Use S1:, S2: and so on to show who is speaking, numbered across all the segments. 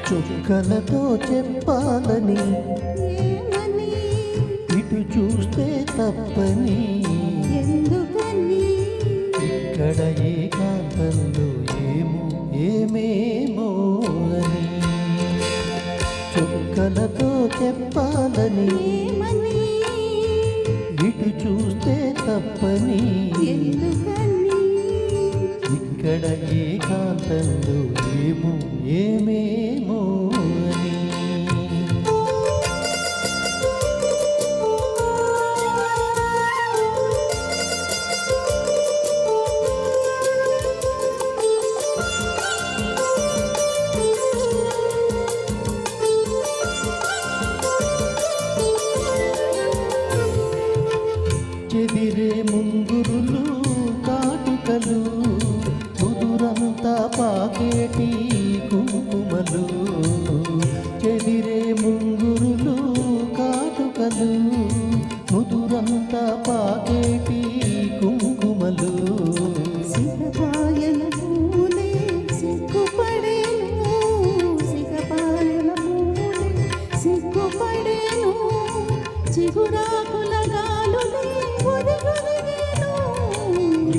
S1: చుక్కలతో చెప్పాలని ఇటు చూస్తే తప్పని ఇక్కడ ఏకాంతంలో ఏమేమో అని చుక్కలతో చెప్పాలని ఇటు చూస్తే తప్పని ఇక్కడ ఏకాంతంలో ఏమేమో అని చెదిరే ముంగురులు కాటుకలు ముదురంతా పాకేటి కుంకుమలు చెదిరే ముంగురులు కాటుకలు ముదురంతా పాకేటి కుంకుమలు
S2: సిగపాయల పూలే సిగ్గుపడేను సిగపాయల పూలే సిగ్గుపడేను చిగురాకుల గాలులే ఒదిగొదిగేను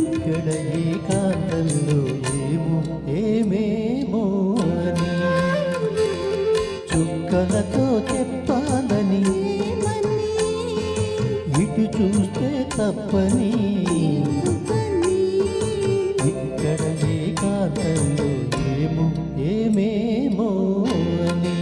S1: ఇక్కడ ఏకాంతంలో ఏమేమో అని చుక్కలతో చెప్పాలని ఇటు చూస్తే తప్పని ఇక్కడ ఏకాంతంలో ఏమేమో అని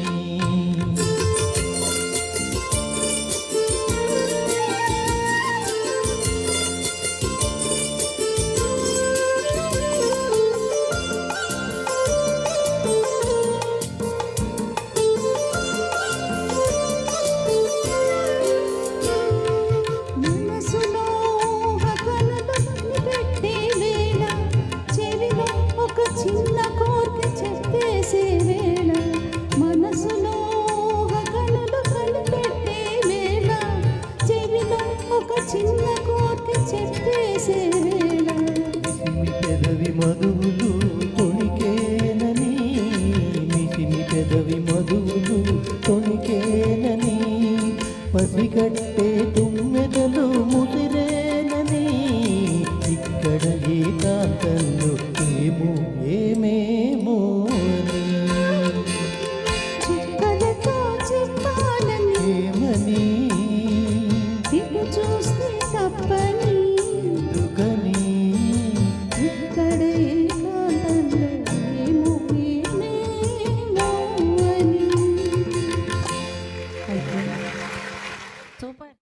S2: చిన్న కోరిక చెప్పేసే వేళ మనసులో కలలు కనిపెట్టే వేళ చెవిలో ఒక చిన్న కోరిక చెప్పేసే వేళ
S1: మిసిమి పెదవి మధువులు తొణికేనని మిసిమి పెదవి మధువులు తొణికేనని పసిగట్టే